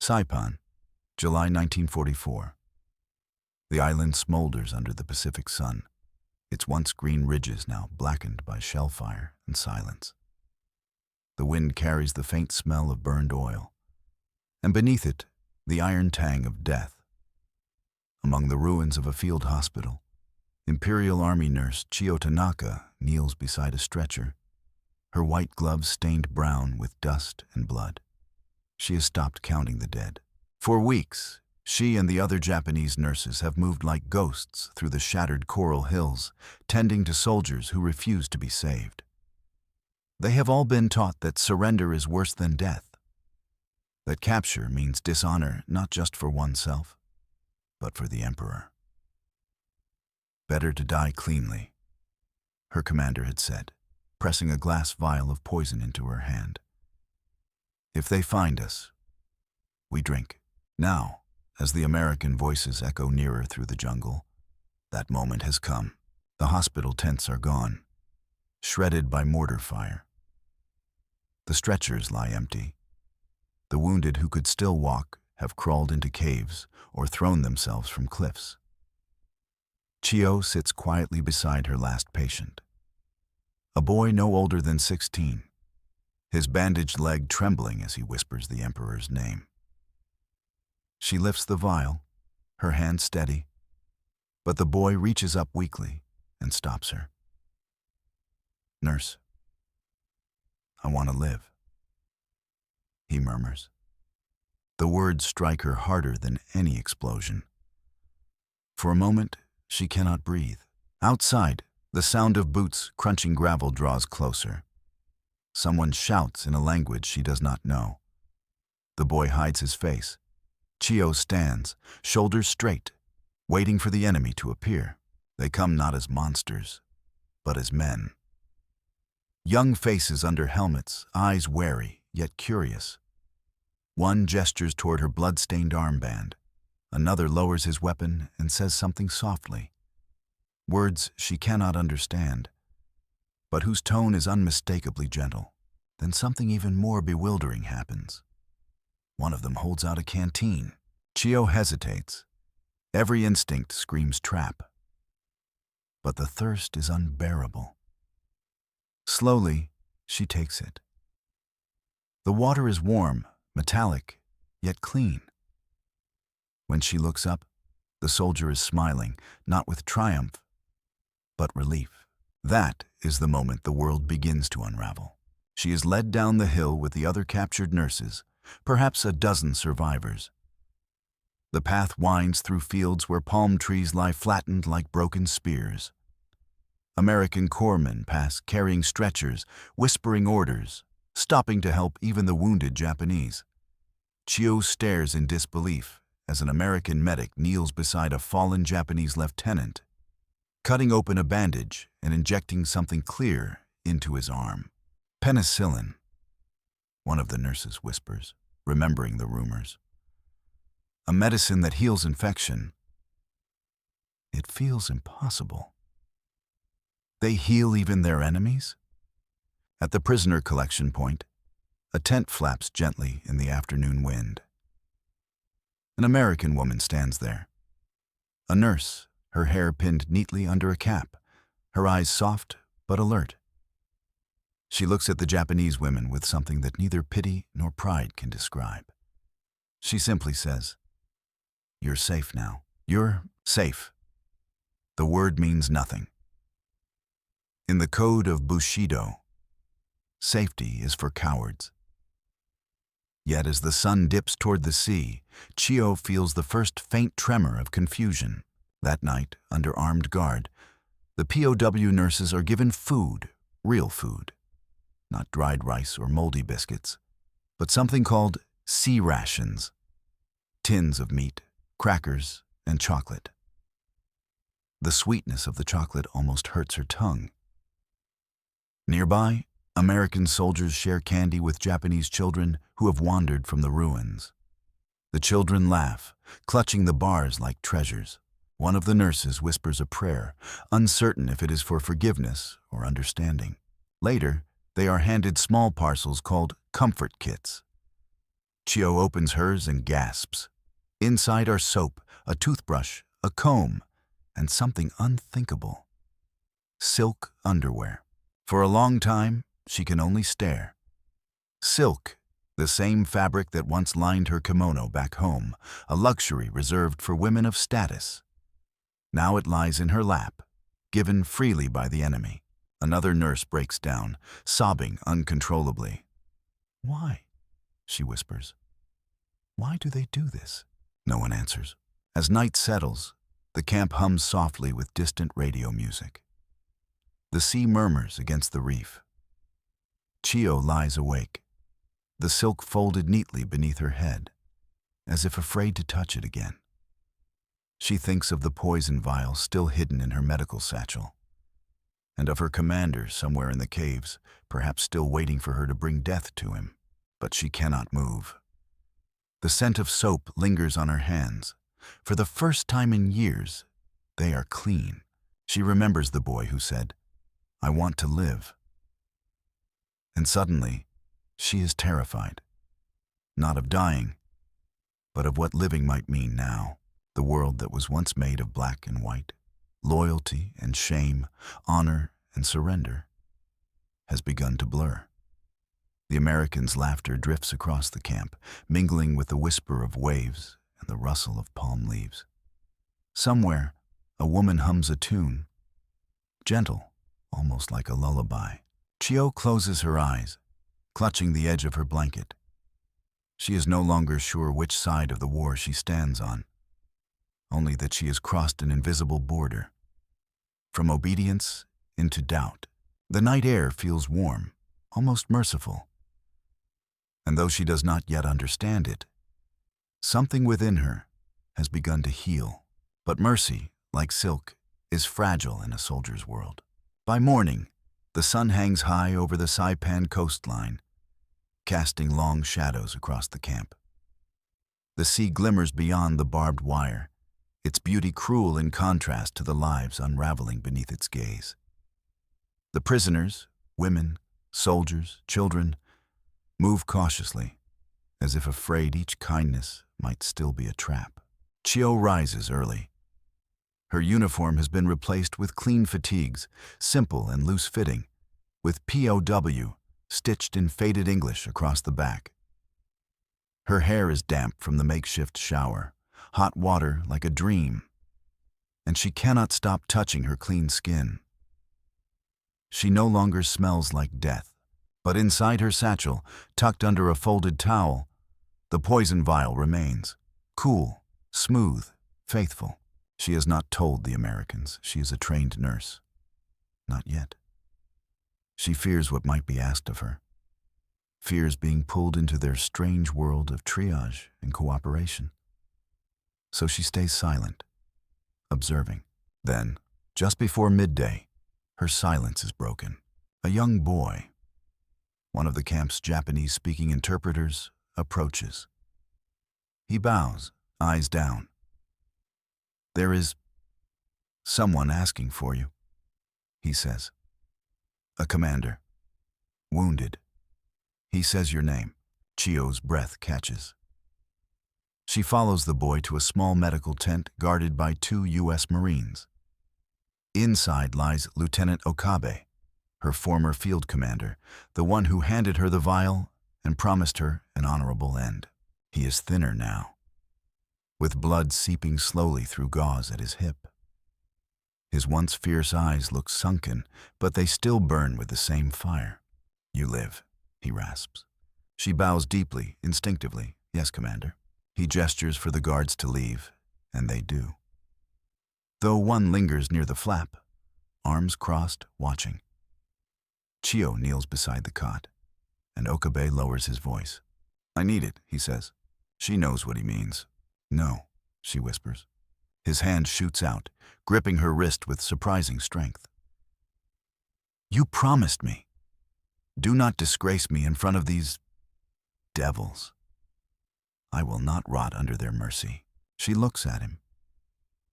Saipan, July 1944. The island smolders under the Pacific sun, its once green ridges now blackened by shell fire and silence. The wind carries the faint smell of burned oil, and beneath it, the iron tang of death. Among the ruins of a field hospital, Imperial Army nurse Chio Tanaka kneels beside a stretcher, her white gloves stained brown with dust and blood. She has stopped counting the dead. For weeks, she and the other Japanese nurses have moved like ghosts through the shattered coral hills, tending to soldiers who refuse to be saved. They have all been taught that surrender is worse than death, that capture means dishonor not just for oneself, but for the emperor. Better to die cleanly, her commander had said, pressing a glass vial of poison into her hand. If they find us, we drink. Now, as the American voices echo nearer through the jungle, that moment has come. The hospital tents are gone, shredded by mortar fire. The stretchers lie empty. The wounded who could still walk have crawled into caves or thrown themselves from cliffs. Chio sits quietly beside her last patient, a boy no older than 16, his bandaged leg trembling as he whispers the emperor's name. She lifts the vial, her hand steady, but the boy reaches up weakly and stops her. "Nurse, I want to live," he murmurs. The words strike her harder than any explosion. For a moment, she cannot breathe. Outside, the sound of boots crunching gravel draws closer. Someone shouts in a language she does not know. The boy hides his face. Chio stands, shoulders straight, waiting for the enemy to appear. They come not as monsters, but as men. Young faces under helmets, eyes wary, yet curious. One gestures toward her blood-stained armband. Another lowers his weapon and says something softly. Words she cannot understand, but whose tone is unmistakably gentle. Then something even more bewildering happens. One of them holds out a canteen. Chio hesitates. Every instinct screams trap. But the thirst is unbearable. Slowly, she takes it. The water is warm, metallic, yet clean. When she looks up, the soldier is smiling, not with triumph, but relief. That is the moment the world begins to unravel. She is led down the hill with the other captured nurses, perhaps a dozen survivors. The path winds through fields where palm trees lie flattened like broken spears. American corpsmen pass carrying stretchers, whispering orders, stopping to help even the wounded Japanese. Chio stares in disbelief as an American medic kneels beside a fallen Japanese lieutenant, cutting open a bandage and injecting something clear into his arm. "Penicillin," one of the nurses whispers, remembering the rumors. "A medicine that heals infection." It feels impossible. They heal even their enemies? At the prisoner collection point, a tent flaps gently in the afternoon wind. An American woman stands there. A nurse, her hair pinned neatly under a cap, her eyes soft but alert. She looks at the Japanese women with something that neither pity nor pride can describe. She simply says, "You're safe now. You're safe." The word means nothing. In the code of Bushido, safety is for cowards. Yet as the sun dips toward the sea, Chio feels the first faint tremor of confusion. That night, under armed guard, the POW nurses are given food, real food. Not dried rice or moldy biscuits, but something called sea rations. Tins of meat, crackers, and chocolate. The sweetness of the chocolate almost hurts her tongue. Nearby, American soldiers share candy with Japanese children who have wandered from the ruins. The children laugh, clutching the bars like treasures. One of the nurses whispers a prayer, uncertain if it is for forgiveness or understanding. Later, they are handed small parcels called comfort kits. Chio opens hers and gasps. Inside are soap, a toothbrush, a comb, and something unthinkable. Silk underwear. For a long time, she can only stare. Silk, the same fabric that once lined her kimono back home, a luxury reserved for women of status. Now it lies in her lap, given freely by the enemy. Another nurse breaks down, sobbing uncontrollably. "Why?" she whispers. "Why do they do this?" No one answers. As night settles, the camp hums softly with distant radio music. The sea murmurs against the reef. Chio lies awake, the silk folded neatly beneath her head, as if afraid to touch it again. She thinks of the poison vial still hidden in her medical satchel, and of her commander somewhere in the caves, perhaps still waiting for her to bring death to him. But she cannot move. The scent of soap lingers on her hands. For the first time in years, they are clean. She remembers the boy who said, "I want to live." And suddenly, she is terrified. Not of dying, but of what living might mean now. The world that was once made of black and white, loyalty and shame, honor and surrender, has begun to blur. The Americans' laughter drifts across the camp, mingling with the whisper of waves and the rustle of palm leaves. Somewhere, a woman hums a tune, gentle, almost like a lullaby. Chio closes her eyes, clutching the edge of her blanket. She is no longer sure which side of the war she stands on, only that she has crossed an invisible border. From obedience into doubt. The night air feels warm, almost merciful. And though she does not yet understand it, something within her has begun to heal. But mercy, like silk, is fragile in a soldier's world. By morning, the sun hangs high over the Saipan coastline, casting long shadows across the camp. The sea glimmers beyond the barbed wire, its beauty cruel in contrast to the lives unraveling beneath its gaze. The prisoners, women, soldiers, children, move cautiously, as if afraid each kindness might still be a trap. Chio rises early. Her uniform has been replaced with clean fatigues, simple and loose-fitting, with POW stitched in faded English across the back. Her hair is damp from the makeshift shower, hot water like a dream, and she cannot stop touching her clean skin. She no longer smells like death, but inside her satchel, tucked under a folded towel, the poison vial remains, cool, smooth, faithful. She has not told the Americans she is a trained nurse. Not yet. She fears what might be asked of her, fears being pulled into their strange world of triage and cooperation. So she stays silent, observing. Then, just before midday, her silence is broken. A young boy, one of the camp's Japanese-speaking interpreters, approaches. He bows, eyes down. "There is someone asking for you," he says. "A commander. Wounded." He says your name. Chio's breath catches. She follows the boy to a small medical tent guarded by 2 U.S. Marines. Inside lies Lieutenant Okabe, her former field commander, the one who handed her the vial and promised her an honorable end. He is thinner now, with blood seeping slowly through gauze at his hip. His once fierce eyes look sunken, but they still burn with the same fire. "You live," he rasps. She bows deeply, instinctively. "Yes, Commander." He gestures for the guards to leave, and they do. Though one lingers near the flap, arms crossed, watching. Chio kneels beside the cot, and Okabe lowers his voice. "I need it," he says. She knows what he means. "No," she whispers. His hand shoots out, gripping her wrist with surprising strength. "You promised me. Do not disgrace me in front of these devils. I will not rot under their mercy." She looks at him,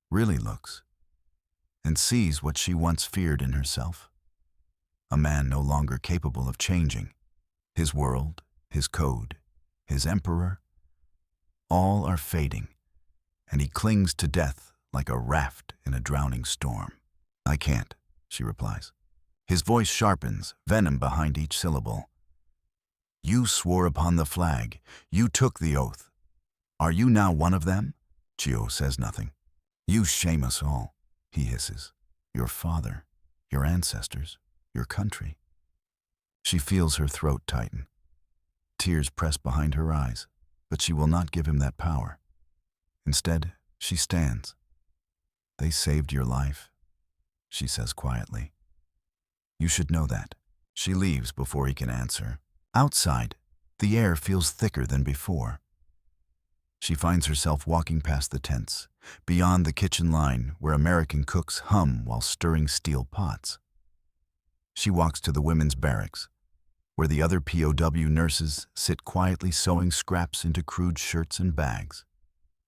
really looks, and sees what she once feared in herself. A man no longer capable of changing. His world, his code, his emperor, All are fading, and he clings to death like a raft in a drowning storm. I can't, she replies. His voice sharpens, venom behind each syllable. You swore upon the flag. You took the oath. Are you now one of them? Chio says nothing. You shame us all, he hisses. Your father, your ancestors, your country. She feels her throat tighten. Tears press behind her eyes, but she will not give him that power. Instead, she stands. They saved your life, she says quietly. You should know that. She leaves before he can answer. Outside, the air feels thicker than before. She finds herself walking past the tents, beyond the kitchen line where American cooks hum while stirring steel pots. She walks to the women's barracks, where the other POW nurses sit quietly sewing scraps into crude shirts and bags,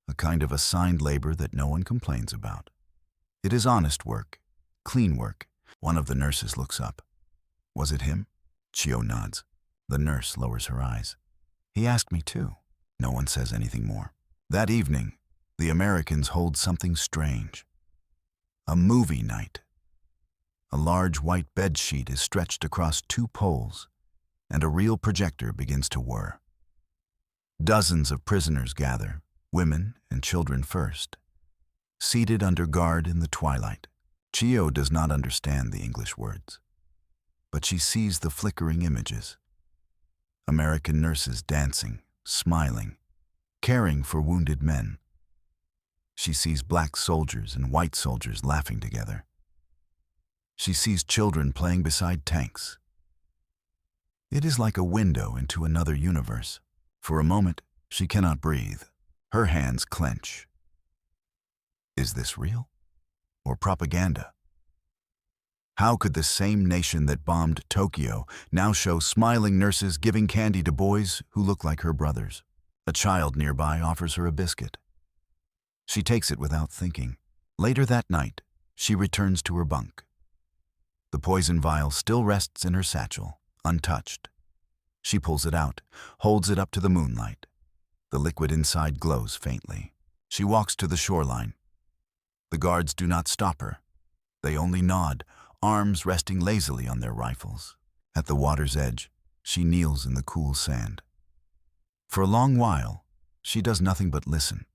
a kind of assigned labor that no one complains about. It is honest work, clean work. One of the nurses looks up. Was it him? Chio nods. The nurse lowers her eyes. He asked me too. No one says anything more. That evening, the Americans hold something strange. A movie night. A large white bed sheet is stretched across two poles, and a real projector begins to whir. Dozens of prisoners gather, women and children first, seated under guard in the twilight. Chio does not understand the English words, but she sees the flickering images. American nurses dancing, smiling, caring for wounded men. She sees black soldiers and white soldiers laughing together. She sees children playing beside tanks. It is like a window into another universe. For a moment, she cannot breathe. Her hands clench. Is this real? Or propaganda? How could the same nation that bombed Tokyo now show smiling nurses giving candy to boys who look like her brothers? A child nearby offers her a biscuit. She takes it without thinking. Later that night, she returns to her bunk. The poison vial still rests in her satchel, untouched. She pulls it out, holds it up to the moonlight. The liquid inside glows faintly. She walks to the shoreline. The guards do not stop her. They only nod, arms resting lazily on their rifles. At the water's edge, she kneels in the cool sand. For a long while, she does nothing but listen.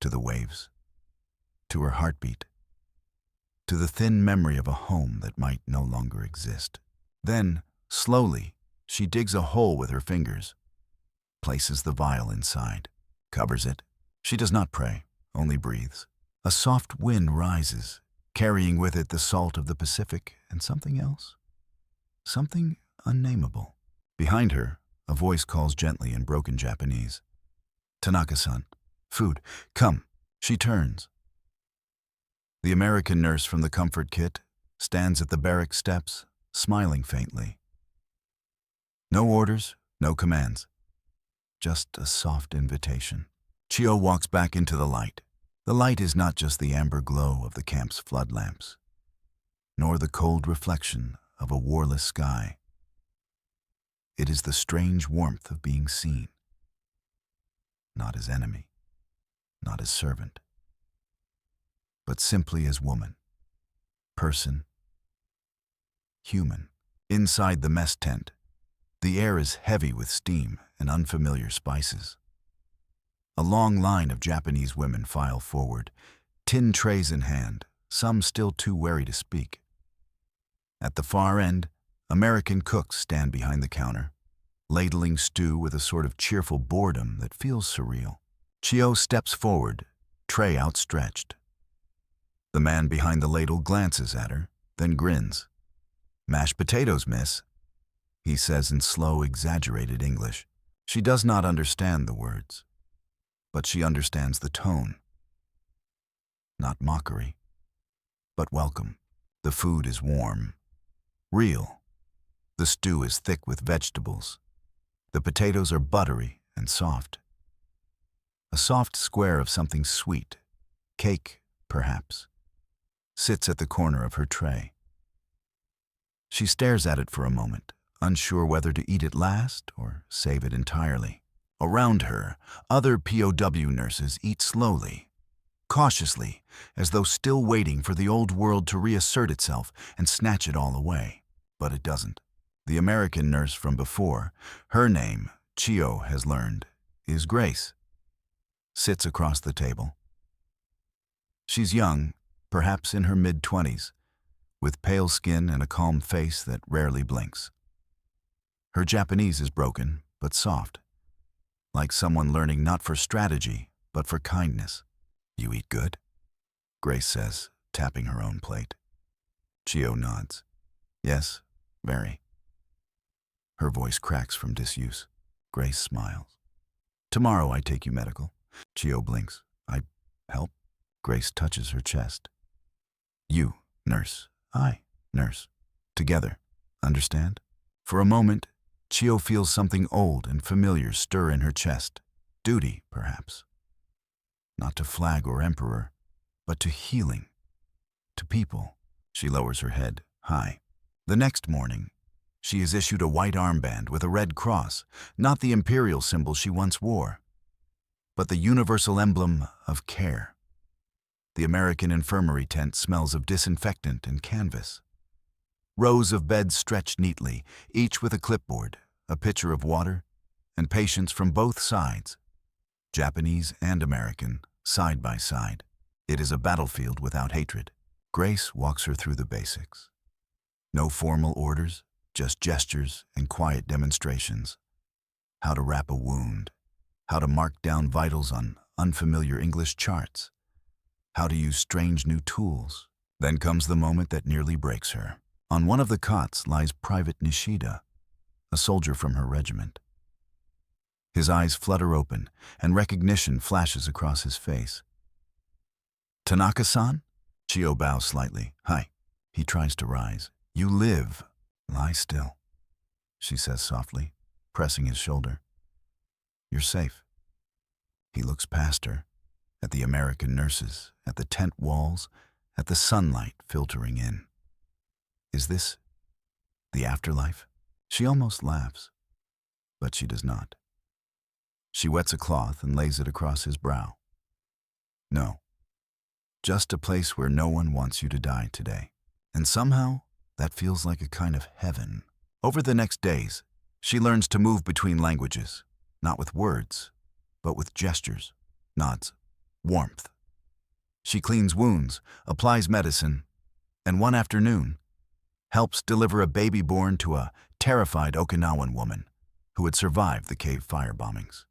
To the waves, to her heartbeat, to the thin memory of a home that might no longer exist. Then, slowly, she digs a hole with her fingers, places the vial inside, covers it. She does not pray, only breathes. A soft wind rises, carrying with it the salt of the Pacific and something else. Something unnameable. Behind her, a voice calls gently in broken Japanese. Tanaka-san, food, come. She turns. The American nurse from the comfort kit stands at the barrack steps, smiling faintly. No orders, no commands. Just a soft invitation. Chio walks back into the light. The light is not just the amber glow of the camp's flood lamps, nor the cold reflection of a warless sky. It is the strange warmth of being seen. Not as enemy, not as servant, but simply as woman, person, human. Inside the mess tent, the air is heavy with steam and unfamiliar spices. A long line of Japanese women file forward, tin trays in hand, some still too wary to speak. At the far end, American cooks stand behind the counter, ladling stew with a sort of cheerful boredom that feels surreal. Chio steps forward, tray outstretched. The man behind the ladle glances at her, then grins. "Mashed potatoes, miss," he says in slow, exaggerated English. She does not understand the words, but she understands the tone. Not mockery, but welcome. The food is warm, real. The stew is thick with vegetables. The potatoes are buttery and soft. A soft square of something sweet, cake, perhaps, sits at the corner of her tray. She stares at it for a moment, unsure whether to eat it last or save it entirely. Around her, other POW nurses eat slowly, cautiously, as though still waiting for the old world to reassert itself and snatch it all away. But it doesn't. The American nurse from before, her name, Chio has learned, is Grace, sits across the table. She's young, perhaps in her mid-20s, with pale skin and a calm face that rarely blinks. Her Japanese is broken, but soft, like someone learning not for strategy, but for kindness. "You eat good?" Grace says, tapping her own plate. Chio nods. "Yes, very." Her voice cracks from disuse. Grace smiles. "Tomorrow I take you medical." Chio blinks. "I help?" Grace touches her chest. "You, nurse. I, nurse. Together. Understand?" For a moment, Chio feels something old and familiar stir in her chest. Duty, perhaps. Not to flag or emperor, but to healing. To people. She lowers her head, high. The next morning, she is issued a white armband with a red cross, not the Imperial symbol she once wore, but the universal emblem of care. The American infirmary tent smells of disinfectant and canvas. Rows of beds stretched neatly, each with a clipboard, a pitcher of water, and patients from both sides, Japanese and American, side by side. It is a battlefield without hatred. Grace walks her through the basics. No formal orders, just gestures and quiet demonstrations. How to wrap a wound, how to mark down vitals on unfamiliar English charts, how to use strange new tools. Then comes the moment that nearly breaks her. On one of the cots lies Private Nishida, a soldier from her regiment. His eyes flutter open, and recognition flashes across his face. "Tanaka-san?" Chio bows slightly. "Hi." He tries to rise. "You live." "Lie still," she says softly, pressing his shoulder. "You're safe." He looks past her, at the American nurses, at the tent walls, at the sunlight filtering in. Is this the afterlife? She almost laughs, but she does not. She wets a cloth and lays it across his brow. No, just a place where no one wants you to die today. And somehow, that feels like a kind of heaven. Over the next days, she learns to move between languages, not with words, but with gestures, nods, warmth. She cleans wounds, applies medicine, and one afternoon, helps deliver a baby born to a terrified Okinawan woman who had survived the cave fire bombings.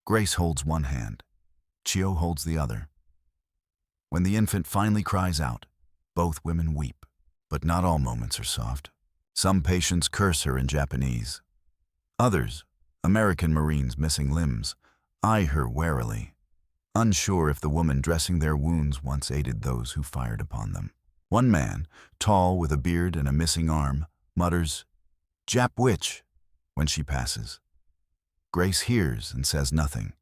Grace holds one hand. Chio holds the other. When the infant finally cries out, both women weep. But not all moments are soft. Some patients curse her in Japanese. Others, American Marines missing limbs, eye her warily, unsure if the woman dressing their wounds once aided those who fired upon them. One man, tall with a beard and a missing arm, mutters, "Jap witch," when she passes. Grace hears and says nothing.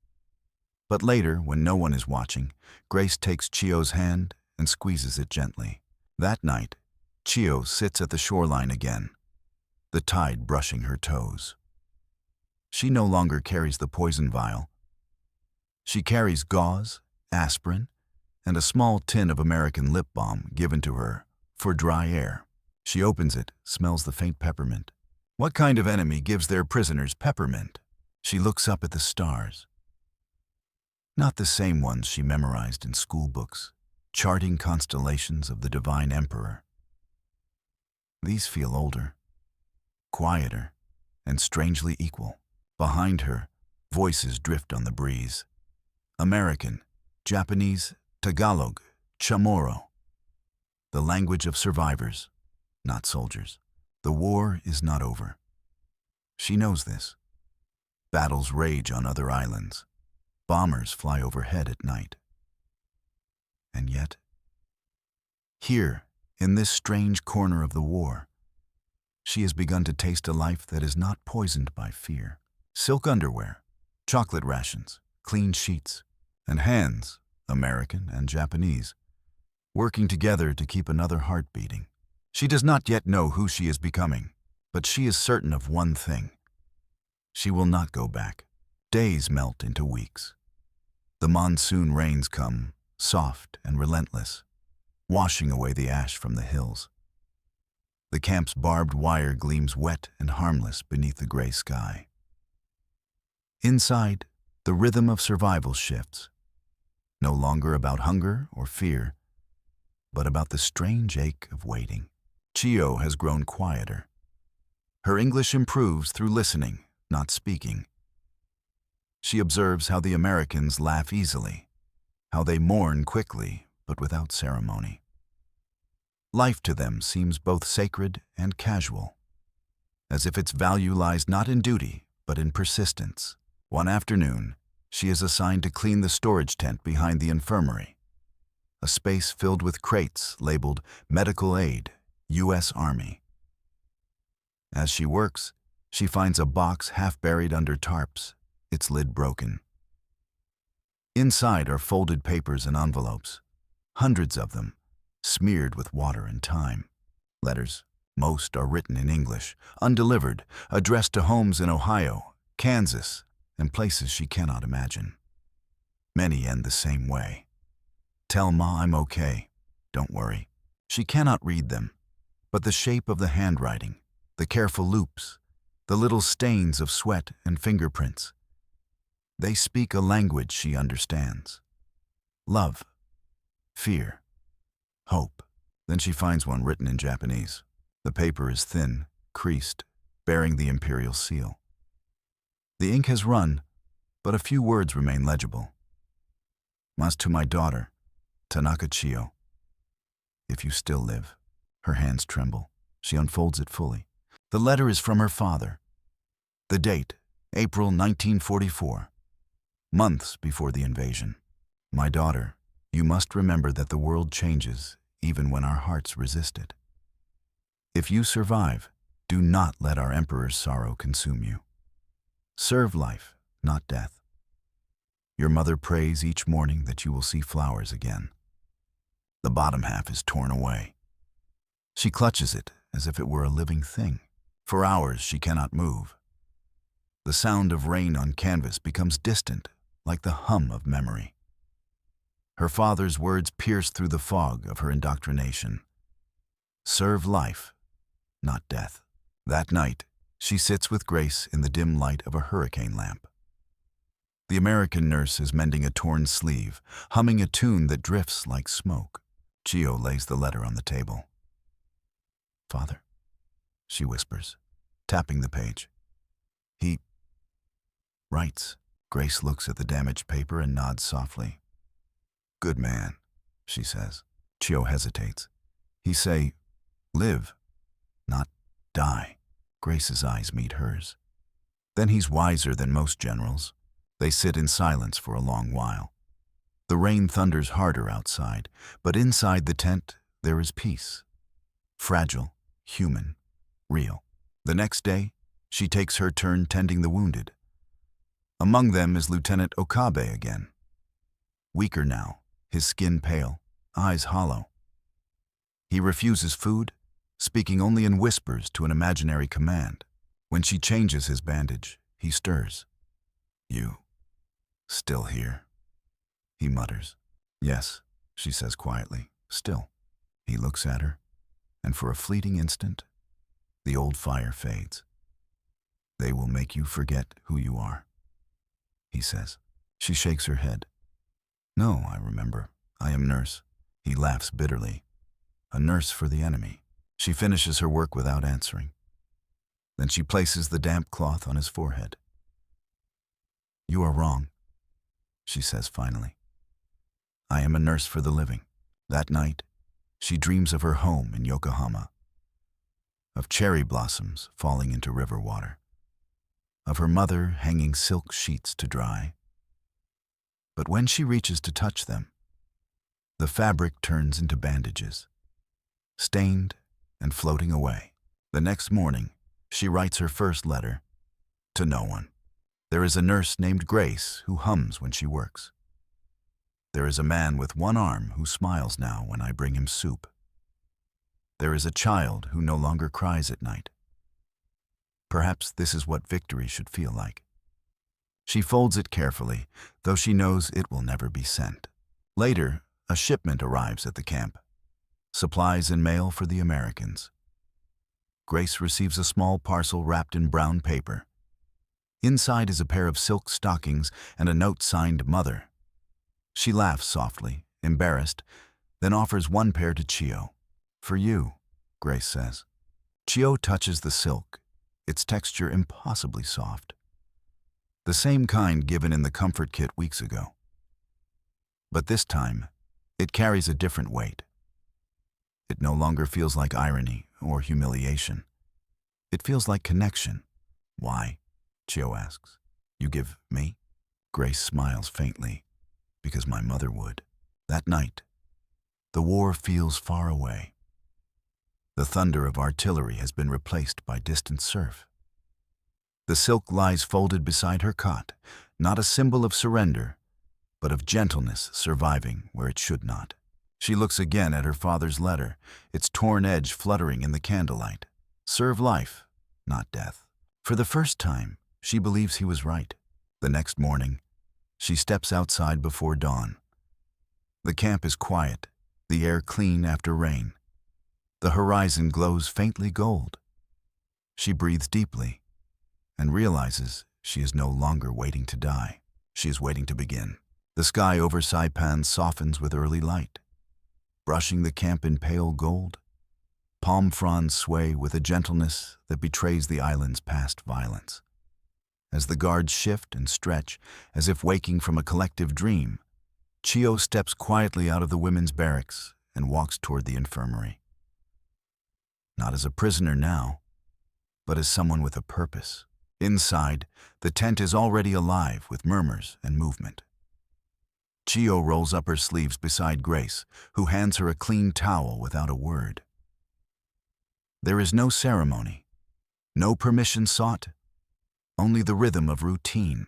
But later, when no one is watching, Grace takes Chio's hand and squeezes it gently. That night, Chio sits at the shoreline again, the tide brushing her toes. She no longer carries the poison vial. She carries gauze, aspirin, and a small tin of American lip balm given to her for dry air. She opens it, smells the faint peppermint. What kind of enemy gives their prisoners peppermint? She looks up at the stars. Not the same ones she memorized in school books, charting constellations of the divine emperor. These feel older, quieter, and strangely equal. Behind her, voices drift on the breeze. American, Japanese, Tagalog, Chamorro. The language of survivors, not soldiers. The war is not over. She knows this. Battles rage on other islands. Bombers fly overhead at night. And yet, here, in this strange corner of the war, she has begun to taste a life that is not poisoned by fear. Silk underwear, chocolate rations, clean sheets, and hands, American and Japanese, working together to keep another heart beating. She does not yet know who she is becoming, but she is certain of one thing. She will not go back. Days melt into weeks. The monsoon rains come, soft and relentless, washing away the ash from the hills. The camp's barbed wire gleams wet and harmless beneath the gray sky. Inside, the rhythm of survival shifts, no longer about hunger or fear, but about the strange ache of waiting. Chio has grown quieter. Her English improves through listening, not speaking. She observes how the Americans laugh easily, how they mourn quickly but without ceremony. Life to them seems both sacred and casual, as if its value lies not in duty but in persistence. One afternoon, she is assigned to clean the storage tent behind the infirmary, a space filled with crates labeled Medical Aid, U.S. Army. As she works, she finds a box half buried under tarps, its lid broken. Inside are folded papers and envelopes, hundreds of them, smeared with water and time. Letters, most are written in English, undelivered, addressed to homes in Ohio, Kansas, and places she cannot imagine. Many end the same way. Tell Ma I'm okay. Don't worry. She cannot read them, but the shape of the handwriting, the careful loops, the little stains of sweat and fingerprints, they speak a language she understands. Love, fear, hope. Then she finds one written in Japanese. The paper is thin, creased, bearing the Imperial seal. The ink has run, but a few words remain legible. Mas to my daughter, Tanaka Chio. If you still live. Her hands tremble. She unfolds it fully. The letter is from her father. The date, April 1944, months before the invasion. My daughter, you must remember that the world changes even when our hearts resist it. If you survive, do not let our emperor's sorrow consume you. Serve life, not death. Your mother prays each morning that you will see flowers again. The bottom half is torn away. She clutches it as if it were a living thing. For hours she cannot move. The sound of rain on canvas becomes distant, like the hum of memory. Her father's words pierce through the fog of her indoctrination. Serve life, not death. That night, she sits with Grace in the dim light of a hurricane lamp. The American nurse is mending a torn sleeve, humming a tune that drifts like smoke. Chio lays the letter on the table. Father, she whispers, tapping the page. He writes. Grace looks at the damaged paper and nods softly. Good man, she says. Chio hesitates. He say, live, not die. Grace's eyes meet hers. Then he's wiser than most generals. They sit in silence for a long while. The rain thunders harder outside, but inside the tent there is peace. Fragile, human, real. The next day, she takes her turn tending the wounded. Among them is Lieutenant Okabe again. Weaker now, his skin pale, eyes hollow. He refuses food, speaking only in whispers to an imaginary command. When she changes his bandage, he stirs. You, still here? He mutters. Yes, she says quietly, still. He looks at her, and for a fleeting instant, the old fire fades. They will make you forget who you are, he says. She shakes her head. No, I remember. I am nurse. He laughs bitterly. A nurse for the enemy. She finishes her work without answering. Then she places the damp cloth on his forehead. You are wrong, she says finally. I am a nurse for the living. That night, she dreams of her home in Yokohama, of cherry blossoms falling into river water, of her mother hanging silk sheets to dry. But when she reaches to touch them, the fabric turns into bandages, stained and floating away. The next morning, she writes her first letter to no one. There is a nurse named Grace who hums when she works. There is a man with one arm who smiles now when I bring him soup. There is a child who no longer cries at night. Perhaps this is what victory should feel like. She folds it carefully, though she knows it will never be sent. Later, a shipment arrives at the camp. Supplies and mail for the Americans. Grace receives a small parcel wrapped in brown paper. Inside is a pair of silk stockings and a note signed Mother. She laughs softly, embarrassed, then offers one pair to Chio. "For you," Grace says. Chio touches the silk, its texture impossibly soft. The same kind given in the comfort kit weeks ago. But this time, it carries a different weight. It no longer feels like irony or humiliation. It feels like connection. "Why?" Chio asks. "You give me?" Grace smiles faintly. "Because my mother would." That night, the war feels far away. The thunder of artillery has been replaced by distant surf. The silk lies folded beside her cot, not a symbol of surrender, but of gentleness surviving where it should not. She looks again at her father's letter, its torn edge fluttering in the candlelight. Serve life, not death. For the first time, she believes he was right. The next morning, she steps outside before dawn. The camp is quiet, the air clean after rain. The horizon glows faintly gold. She breathes deeply and realizes she is no longer waiting to die. She is waiting to begin. The sky over Saipan softens with early light, brushing the camp in pale gold. Palm fronds sway with a gentleness that betrays the island's past violence. As the guards shift and stretch, as if waking from a collective dream, Chio steps quietly out of the women's barracks and walks toward the infirmary. Not as a prisoner now, but as someone with a purpose. Inside, the tent is already alive with murmurs and movement. Chio rolls up her sleeves beside Grace, who hands her a clean towel without a word. There is no ceremony, no permission sought, only the rhythm of routine,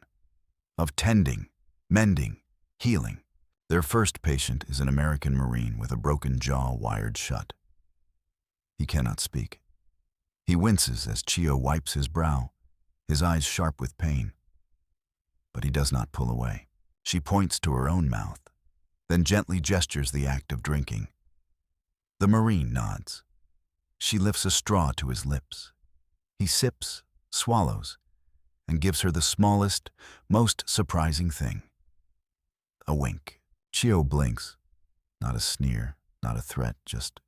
of tending, mending, healing. Their first patient is an American Marine with a broken jaw wired shut. He cannot speak. He winces as Chio wipes his brow, his eyes sharp with pain. But he does not pull away. She points to her own mouth, then gently gestures the act of drinking. The Marine nods. She lifts a straw to his lips. He sips, swallows, and gives her the smallest, most surprising thing. A wink. Chio blinks. Not a sneer, not a threat, just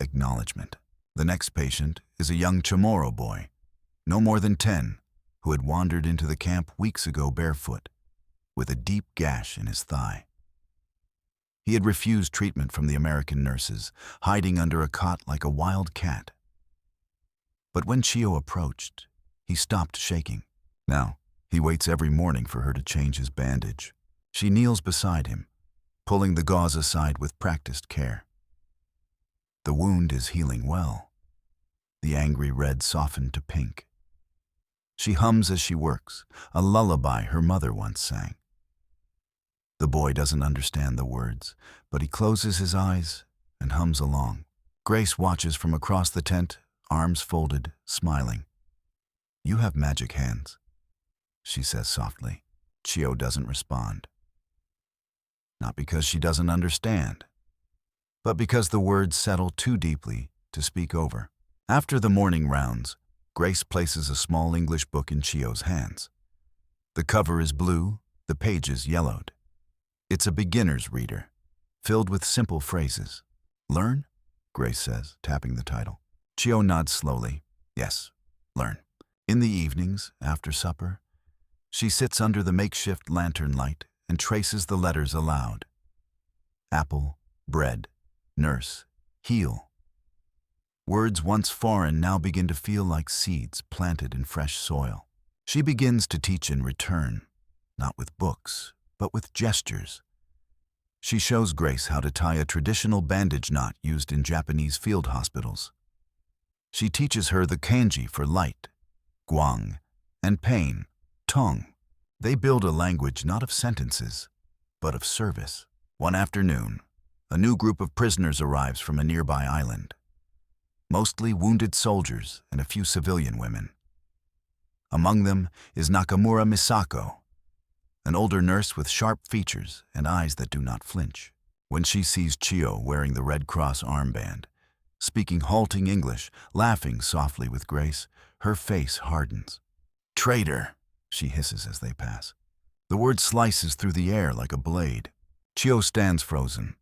acknowledgement. The next patient is a young Chamorro boy, no more than 10, who had wandered into the camp weeks ago barefoot, with a deep gash in his thigh. He had refused treatment from the American nurses, hiding under a cot like a wild cat. But when Chio approached, he stopped shaking. Now, he waits every morning for her to change his bandage. She kneels beside him, pulling the gauze aside with practiced care. The wound is healing well. The angry red softened to pink. She hums as she works, a lullaby her mother once sang. The boy doesn't understand the words, but he closes his eyes and hums along. Grace watches from across the tent, arms folded, smiling. "You have magic hands," she says softly. Chio doesn't respond. Not because she doesn't understand, but because the words settle too deeply to speak over. After the morning rounds, Grace places a small English book in Chio's hands. The cover is blue, the pages yellowed. It's a beginner's reader, filled with simple phrases. "Learn?" Grace says, tapping the title. Chio nods slowly. "Yes, learn." In the evenings, after supper, she sits under the makeshift lantern light and traces the letters aloud. Apple, bread, nurse, heal. Words once foreign now begin to feel like seeds planted in fresh soil. She begins to teach in return, not with books, but with gestures. She shows Grace how to tie a traditional bandage knot used in Japanese field hospitals. She teaches her the kanji for light, guang, and pain, tong. They build a language not of sentences, but of service. One afternoon, a new group of prisoners arrives from a nearby island. Mostly wounded soldiers and a few civilian women. Among them is Nakamura Misako, an older nurse with sharp features and eyes that do not flinch. When she sees Chio wearing the Red Cross armband, speaking halting English, laughing softly with grace, her face hardens. "Traitor," she hisses as they pass. The word slices through the air like a blade. Chio stands frozen.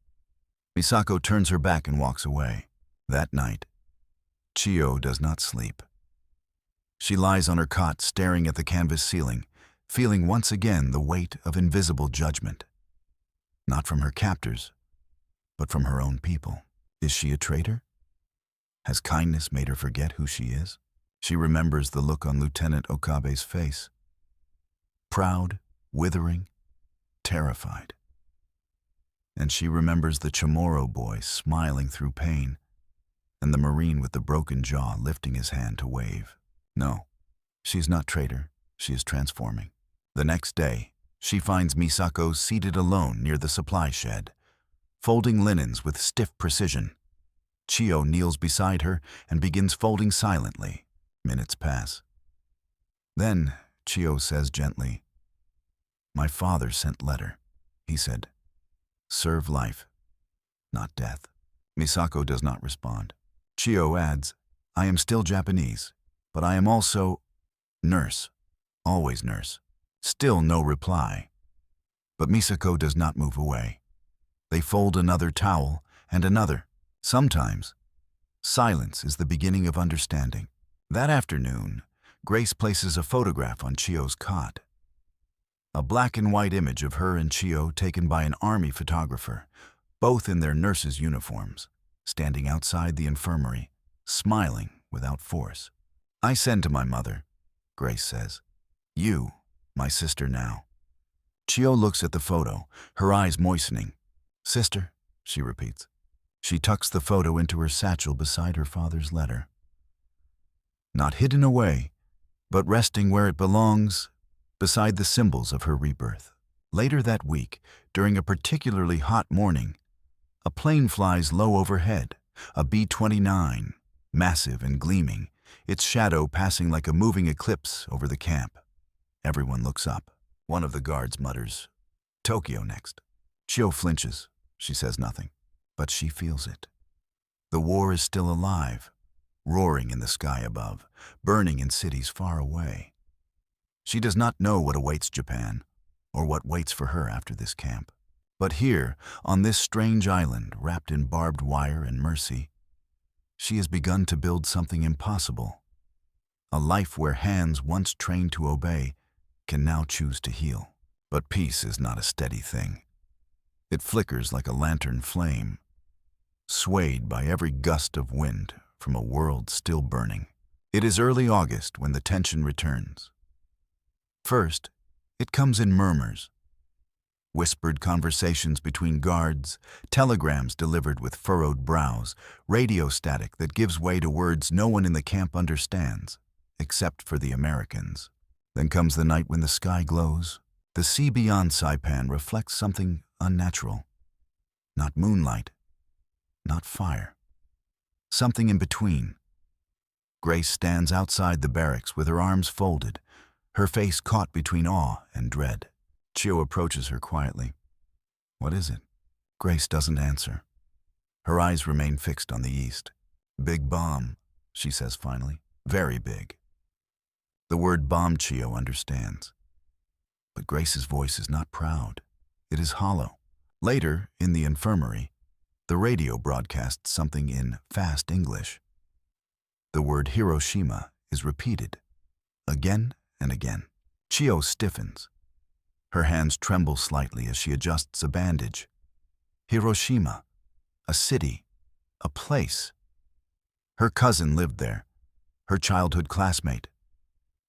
Misako turns her back and walks away. That night, Chio does not sleep. She lies on her cot staring at the canvas ceiling, feeling once again the weight of invisible judgment. Not from her captors, but from her own people. Is she a traitor? Has kindness made her forget who she is? She remembers the look on Lieutenant Okabe's face. Proud, withering, terrified. And she remembers the Chamorro boy smiling through pain, and the Marine with the broken jaw lifting his hand to wave. No, she's not traitor, she is transforming. The next day, she finds Misako seated alone near the supply shed, folding linens with stiff precision. Chio kneels beside her and begins folding silently. Minutes pass. Then, Chio says gently, "My father sent letter," he said. "Serve life, not death." Misako does not respond. Chio adds, "I am still Japanese, but I am also nurse, always nurse." Still no reply. But Misako does not move away. They fold another towel and another. Sometimes, silence is the beginning of understanding. That afternoon, Grace places a photograph on Chio's cot. A black and white image of her and Chio taken by an army photographer, both in their nurses' uniforms, standing outside the infirmary, smiling without force. "I send to my mother," Grace says. "You, my sister now." Chio looks at the photo, her eyes moistening. "Sister," she repeats. She tucks the photo into her satchel beside her father's letter. Not hidden away, but resting where it belongs, beside the symbols of her rebirth. Later that week, during a particularly hot morning, a plane flies low overhead, a B-29, massive and gleaming, its shadow passing like a moving eclipse over the camp. Everyone looks up. One of the guards mutters, "Tokyo next." Chio flinches. She says nothing, but she feels it. The war is still alive, roaring in the sky above, burning in cities far away. She does not know what awaits Japan, or what waits for her after this camp. But here, on this strange island wrapped in barbed wire and mercy, she has begun to build something impossible. A life where hands once trained to obey can now choose to heal. But peace is not a steady thing. It flickers like a lantern flame, swayed by every gust of wind from a world still burning. It is early August when the tension returns. First, it comes in murmurs. Whispered conversations between guards, telegrams delivered with furrowed brows, radio static that gives way to words no one in the camp understands, except for the Americans. Then comes the night when the sky glows. The sea beyond Saipan reflects something unnatural. Not moonlight, not fire. Something in between. Grace stands outside the barracks with her arms folded, her face caught between awe and dread. Chio approaches her quietly. "What is it?" Grace doesn't answer. Her eyes remain fixed on the east. "Big bomb," she says finally. "Very big." The word bomb Chio understands. But Grace's voice is not proud. It is hollow. Later, in the infirmary, the radio broadcasts something in fast English. The word Hiroshima is repeated, again and again. Chio stiffens. Her hands tremble slightly as she adjusts a bandage. Hiroshima, a city, a place. Her cousin lived there, her childhood classmate.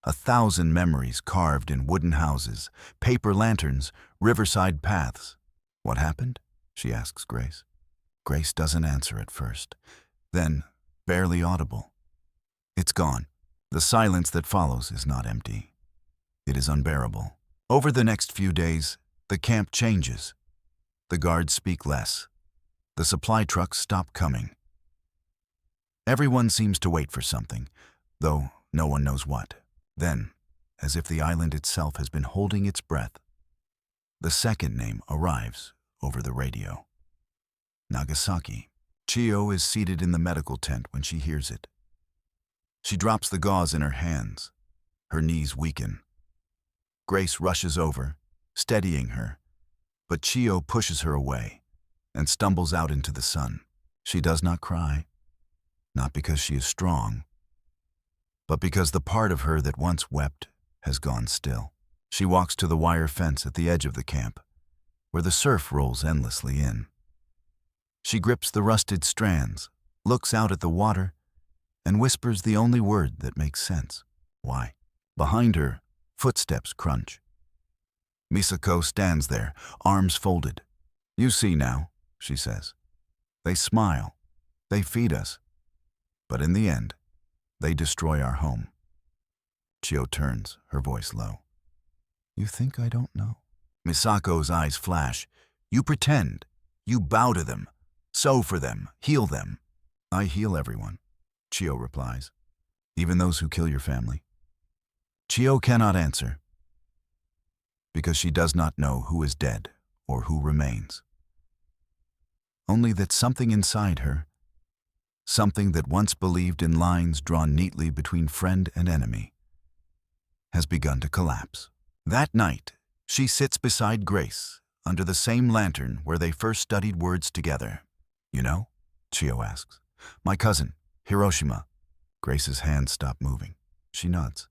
1,000 memories carved in wooden houses, paper lanterns, riverside paths. "What happened?" she asks Grace. Grace doesn't answer at first. Then, barely audible, "It's gone." The silence that follows is not empty. It is unbearable. Over the next few days, the camp changes. The guards speak less. The supply trucks stop coming. Everyone seems to wait for something, though no one knows what. Then, as if the island itself has been holding its breath. The second name arrives over the radio. Nagasaki. Chio is seated in the medical tent when she hears it. She drops the gauze in her hands. Her knees weaken. Grace rushes over, steadying her, but Chio pushes her away and stumbles out into the sun. She does not cry, not because she is strong, but because the part of her that once wept has gone still. She walks to the wire fence at the edge of the camp, where the surf rolls endlessly in. She grips the rusted strands, looks out at the water, and whispers the only word that makes sense. Why? Behind her, footsteps crunch. Misako stands there, arms folded. "You see now," she says. "They smile. They feed us. But in the end, they destroy our home." Chio turns, her voice low. "You think I don't know?" Misako's eyes flash. "You pretend. You bow to them. Sew for them. Heal them." "I heal everyone," Chio replies. "Even those who kill your family." Chio cannot answer, because she does not know who is dead or who remains. Only that something inside her, something that once believed in lines drawn neatly between friend and enemy, has begun to collapse. That night, she sits beside Grace under the same lantern where they first studied words together. "You know?" Chio asks. "My cousin, Hiroshima." Grace's hands stop moving. She nods.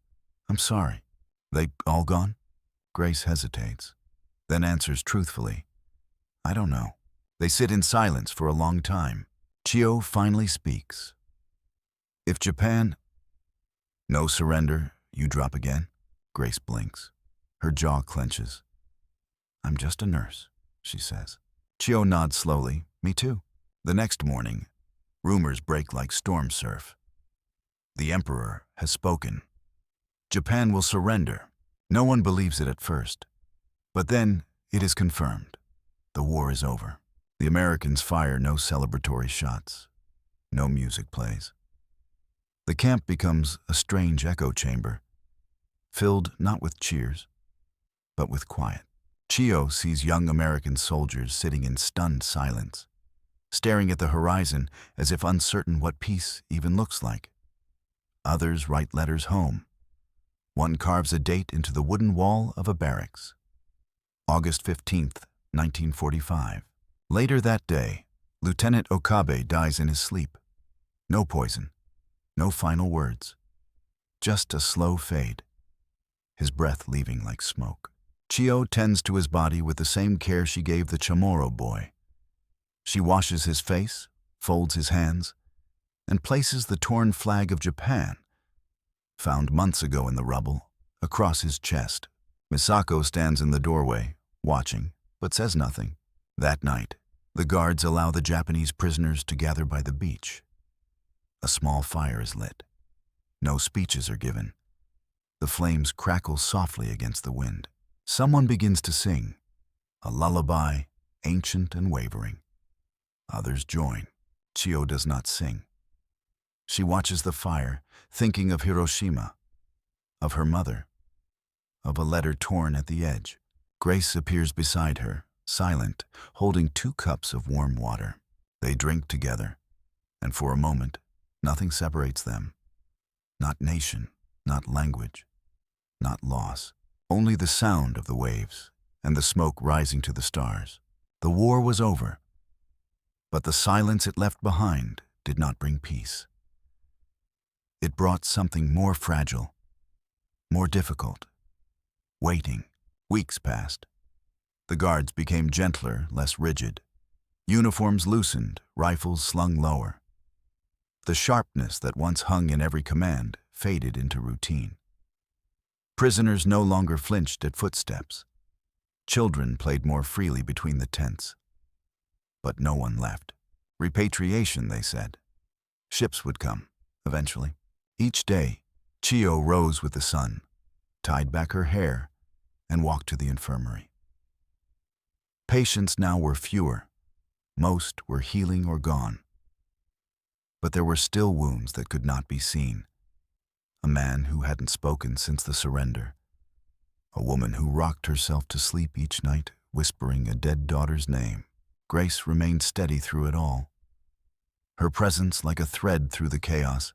"I'm sorry." "They all gone?" Grace hesitates, then answers truthfully, "I don't know." They sit in silence for a long time. Chio finally speaks. "If Japan..." "No surrender, you drop again?" Grace blinks. Her jaw clenches. "I'm just a nurse," she says. Chio nods slowly. "Me too." The next morning, rumors break like storm surf. The Emperor has spoken. Japan will surrender. No one believes it at first. But then it is confirmed. The war is over. The Americans fire no celebratory shots. No music plays. The camp becomes a strange echo chamber, filled not with cheers, but with quiet. Chio sees young American soldiers sitting in stunned silence, staring at the horizon as if uncertain what peace even looks like. Others write letters home. One carves a date into the wooden wall of a barracks. August 15th, 1945. Later that day, Lieutenant Okabe dies in his sleep. No poison, no final words. Just a slow fade, his breath leaving like smoke. Chio tends to his body with the same care she gave the Chamorro boy. She washes his face, folds his hands, and places the torn flag of Japan, found months ago in the rubble, across his chest. Misako stands in the doorway, watching, but says nothing. That night, the guards allow the Japanese prisoners to gather by the beach. A small fire is lit. No speeches are given. The flames crackle softly against the wind. Someone begins to sing, a lullaby, ancient and wavering. Others join. Chio does not sing. She watches the fire, thinking of Hiroshima, of her mother, of a letter torn at the edge. Grace appears beside her, silent, holding 2 cups of warm water. They drink together, and for a moment, nothing separates them. Not nation, not language, not loss. Only the sound of the waves and the smoke rising to the stars. The war was over, but the silence it left behind did not bring peace. It brought something more fragile, more difficult. Waiting. Weeks passed. The guards became gentler, less rigid. Uniforms loosened, rifles slung lower. The sharpness that once hung in every command faded into routine. Prisoners no longer flinched at footsteps. Children played more freely between the tents. But no one left. Repatriation, they said. Ships would come, eventually. Each day, Chio rose with the sun, tied back her hair, and walked to the infirmary. Patients now were fewer. Most were healing or gone. But there were still wounds that could not be seen. A man who hadn't spoken since the surrender. a woman who rocked herself to sleep each night, whispering a dead daughter's name. Grace remained steady through it all, her presence like a thread through the chaos,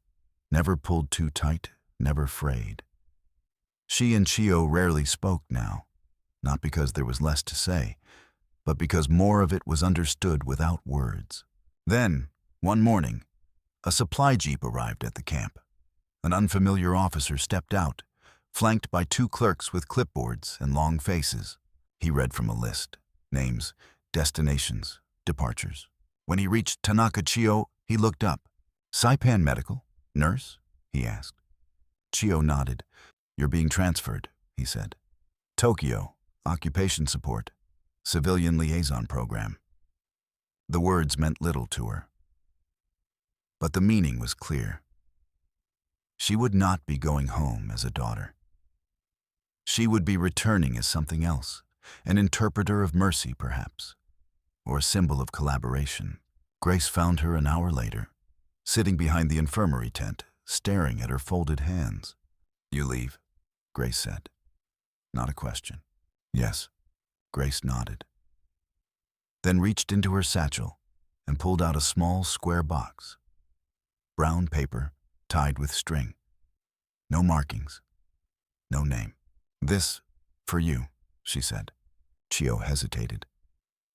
never pulled too tight, never frayed. She and Chio rarely spoke now, not because there was less to say, but because more of it was understood without words. Then, one morning, a supply jeep arrived at the camp. An unfamiliar officer stepped out, flanked by two clerks with clipboards and long faces. He read from a list: names, destinations, departures. When he reached Tanaka Chio, he looked up. "Saipan Medical? Nurse?" he asked. Chio nodded. "You're being transferred," he said. "Tokyo, Occupation Support, Civilian Liaison Program." The words meant little to her, but the meaning was clear. She would not be going home as a daughter. She would be returning as something else, an interpreter of mercy, perhaps, or a symbol of collaboration. Grace found her an hour later, sitting behind the infirmary tent, staring at her folded hands. "You leave?" Grace said. Not a question. "Yes," Grace nodded. Then reached into her satchel and pulled out a small square box. Brown paper, tied with string. No markings. No name. "This, for you," she said. Chio hesitated.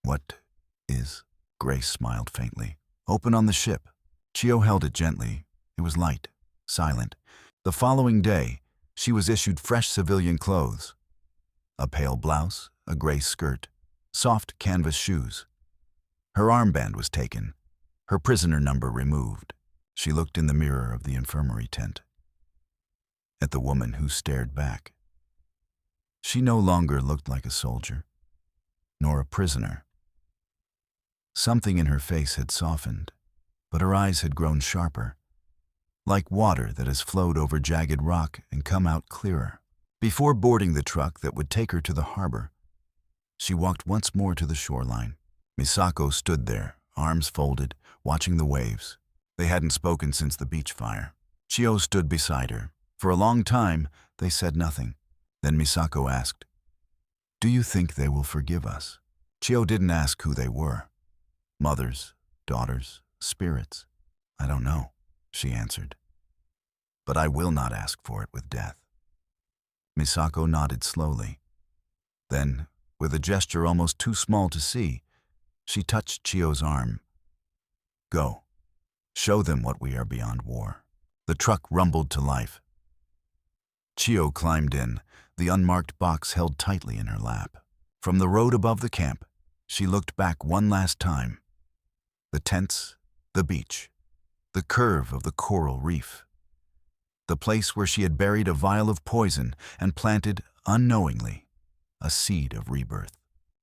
"What is?" Grace smiled faintly. "Open on the ship." Chio held it gently. It was light, silent. The following day, she was issued fresh civilian clothes. A pale blouse, a gray skirt, soft canvas shoes. Her armband was taken, her prisoner number removed. She looked in the mirror of the infirmary tent, at the woman who stared back. She no longer looked like a soldier, nor a prisoner. Something in her face had softened, but her eyes had grown sharper, like water that has flowed over jagged rock and come out clearer. Before boarding the truck that would take her to the harbor, she walked once more to the shoreline. Misako stood there, arms folded, watching the waves. They hadn't spoken since the beach fire. Chio stood beside her. For a long time, they said nothing. Then Misako asked, "Do you think they will forgive us?" Chio didn't ask who they were. Mothers, daughters, spirits. "I don't know," she answered. "But I will not ask for it with death." Misako nodded slowly. Then, with a gesture almost too small to see, she touched Chio's arm. "Go. Show them what we are beyond war." The truck rumbled to life. Chio climbed in, the unmarked box held tightly in her lap. From the road above the camp, she looked back one last time. The tents, the beach, the curve of the coral reef. The place where she had buried a vial of poison and planted, unknowingly, a seed of rebirth.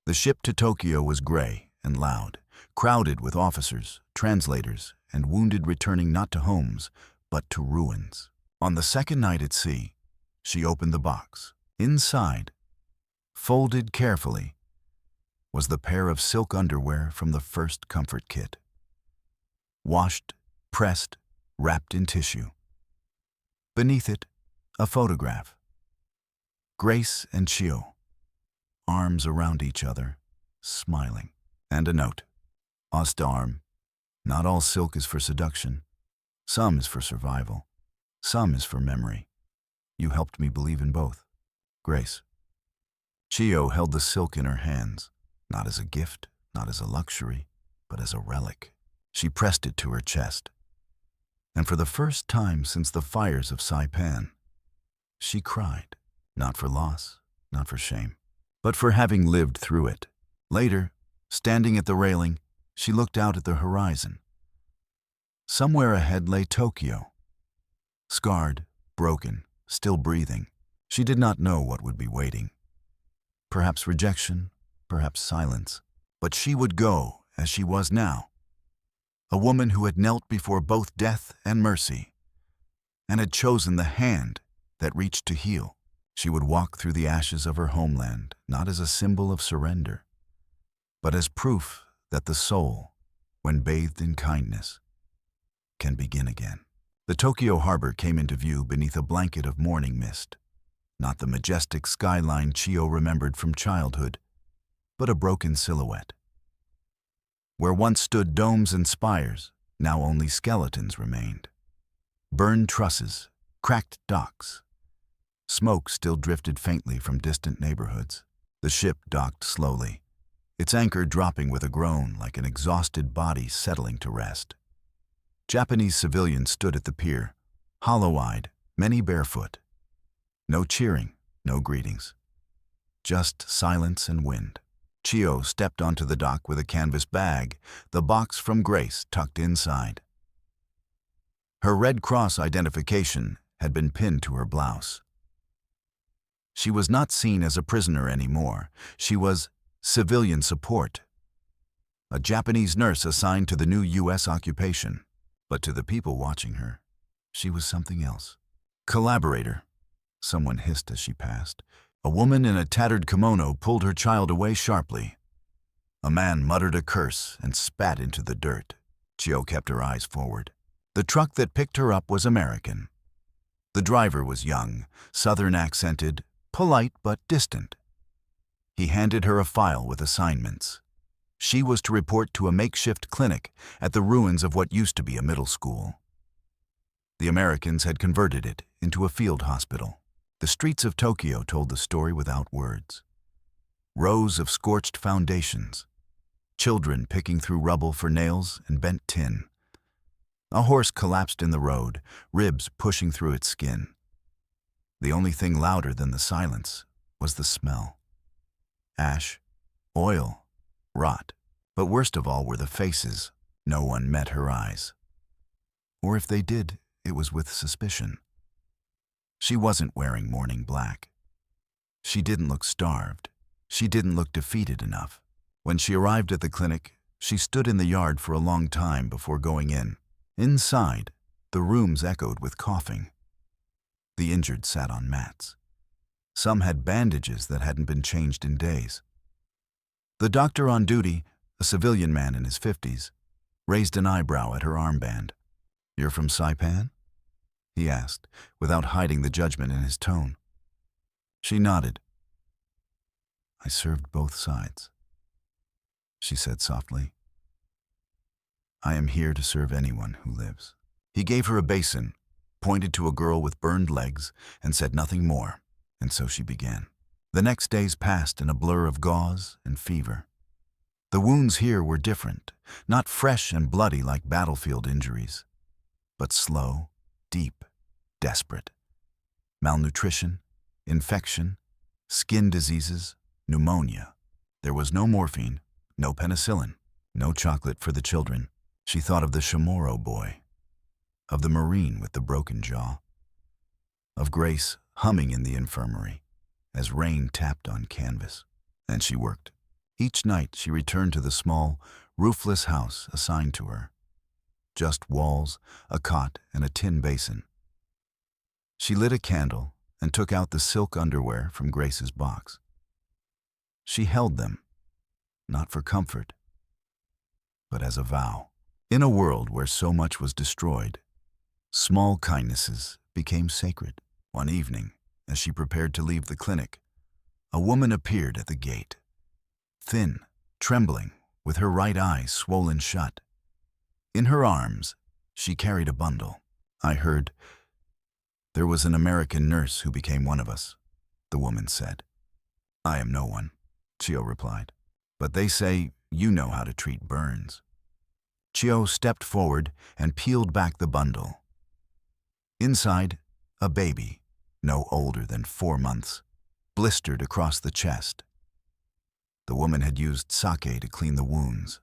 The ship to Tokyo was gray and loud, crowded with officers, translators, and wounded returning not to homes, but to ruins. On the second night at sea, she opened the box. Inside, folded carefully, was the pair of silk underwear from the first comfort kit. Washed, pressed, wrapped in tissue. Beneath it, a photograph. Grace and Chio, arms around each other, smiling. And a note. "Ostarm, not all silk is for seduction. Some is for survival. Some is for memory. You helped me believe in both. Grace." Chio held the silk in her hands, not as a gift, not as a luxury, but as a relic. She pressed it to her chest. And for the first time since the fires of Saipan, she cried, not for loss, not for shame, but for having lived through it. Later, standing at the railing, she looked out at the horizon. Somewhere ahead lay Tokyo. Scarred, broken, still breathing. She did not know what would be waiting. Perhaps rejection, perhaps silence. But she would go as she was now. A woman who had knelt before both death and mercy, and had chosen the hand that reached to heal. She would walk through the ashes of her homeland, not as a symbol of surrender, but as proof that the soul, when bathed in kindness, can begin again. The Tokyo harbor came into view beneath a blanket of morning mist. Not the majestic skyline Chio remembered from childhood, but a broken silhouette. Where once stood domes and spires, now only skeletons remained. Burned trusses, cracked docks. Smoke still drifted faintly from distant neighborhoods. The ship docked slowly, its anchor dropping with a groan like an exhausted body settling to rest. Japanese civilians stood at the pier, hollow-eyed, many barefoot. No cheering, no greetings. Just silence and wind. Chio stepped onto the dock with a canvas bag, the box from Grace tucked inside. Her Red Cross identification had been pinned to her blouse. She was not seen as a prisoner anymore. She was civilian support, a Japanese nurse assigned to the new U.S. occupation. But to the people watching her, she was something else. Collaborator, someone hissed as she passed. A woman in a tattered kimono pulled her child away sharply. A man muttered a curse and spat into the dirt. Chio kept her eyes forward. The truck that picked her up was American. The driver was young, southern accented, polite but distant. He handed her a file with assignments. She was to report to a makeshift clinic at the ruins of what used to be a middle school. The Americans had converted it into a field hospital. The streets of Tokyo told the story without words. Rows of scorched foundations, children picking through rubble for nails and bent tin. A horse collapsed in the road, ribs pushing through its skin. The only thing louder than the silence was the smell. Ash, oil, rot. But worst of all were the faces. No one met her eyes. Or if they did, it was with suspicion. She wasn't wearing mourning black. She didn't look starved. She didn't look defeated enough. When she arrived at the clinic, she stood in the yard for a long time before going in. Inside, the rooms echoed with coughing. The injured sat on mats. Some had bandages that hadn't been changed in days. The doctor on duty, a civilian man in his 50s, raised an eyebrow at her armband. "You're from Saipan?" he asked, without hiding the judgment in his tone. She nodded. "I served both sides," she said softly. "I am here to serve anyone who lives." He gave her a basin, pointed to a girl with burned legs, and said nothing more, and so she began. The next days passed in a blur of gauze and fever. The wounds here were different, not fresh and bloody like battlefield injuries, but slow, deep, desperate. Malnutrition, infection, skin diseases, pneumonia. There was no morphine, no penicillin, no chocolate for the children. She thought of the Chamorro boy, of the Marine with the broken jaw, of Grace humming in the infirmary as rain tapped on canvas. And she worked. Each night she returned to the small, roofless house assigned to her. Just walls, a cot, and a tin basin. She lit a candle and took out the silk underwear from Grace's box. She held them, not for comfort, but as a vow. In a world where so much was destroyed, small kindnesses became sacred. One evening, as she prepared to leave the clinic, a woman appeared at the gate. Thin, trembling, with her right eye swollen shut. In her arms, she carried a bundle. "I heard there was an American nurse who became one of us," the woman said. "I am no one," Chio replied. "But they say you know how to treat burns." Chio stepped forward and peeled back the bundle. Inside, a baby, no older than 4 months, blistered across the chest. The woman had used sake to clean the wounds.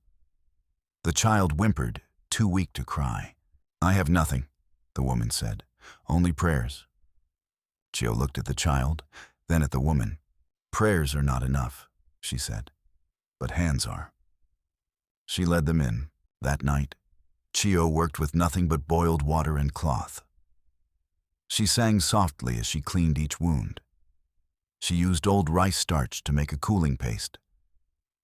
The child whimpered, too weak to cry. "I have nothing," the woman said. "Only prayers." Chio looked at the child, then at the woman. "Prayers are not enough," she said, "but hands are." She led them in. That night, Chio worked with nothing but boiled water and cloth. She sang softly as she cleaned each wound. She used old rice starch to make a cooling paste.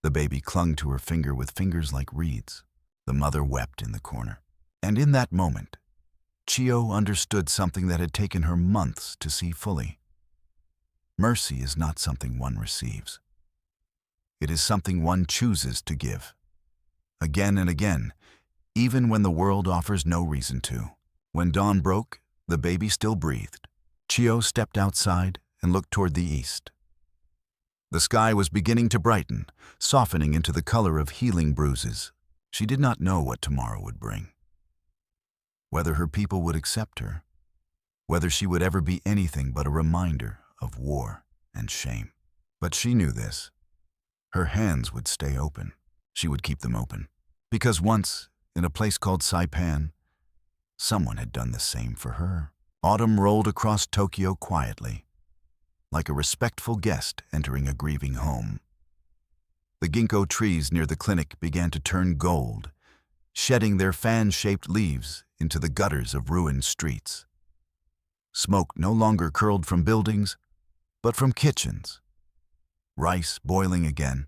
The baby clung to her finger with fingers like reeds. The mother wept in the corner. And in that moment, Chio understood something that had taken her months to see fully. Mercy is not something one receives. It is something one chooses to give. Again and again, even when the world offers no reason to. When dawn broke, the baby still breathed. Chio stepped outside and looked toward the east. The sky was beginning to brighten, softening into the color of healing bruises. She did not know what tomorrow would bring. Whether her people would accept her, whether she would ever be anything but a reminder of war and shame. But she knew this. Her hands would stay open. She would keep them open. Because once, in a place called Saipan, someone had done the same for her. Autumn rolled across Tokyo quietly, like a respectful guest entering a grieving home. The ginkgo trees near the clinic began to turn gold, shedding their fan-shaped leaves into the gutters of ruined streets. Smoke no longer curled from buildings, but from kitchens. Rice boiling again.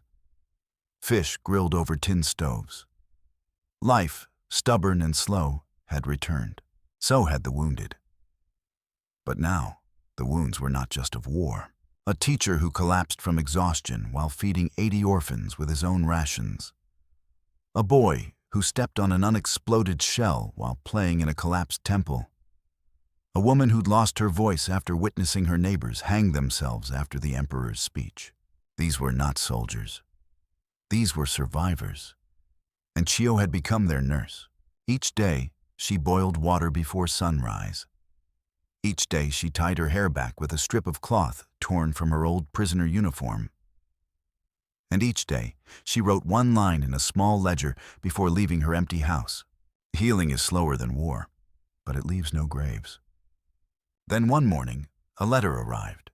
Fish grilled over tin stoves. Life, stubborn and slow, had returned. So had the wounded. But now, the wounds were not just of war. A teacher who collapsed from exhaustion while feeding 80 orphans with his own rations. A boy who stepped on an unexploded shell while playing in a collapsed temple. A woman who'd lost her voice after witnessing her neighbors hang themselves after the emperor's speech. These were not soldiers. These were survivors. And Chio had become their nurse. Each day, she boiled water before sunrise. Each day, she tied her hair back with a strip of cloth torn from her old prisoner uniform. And each day, she wrote one line in a small ledger before leaving her empty house. Healing is slower than war, but it leaves no graves. Then one morning, a letter arrived.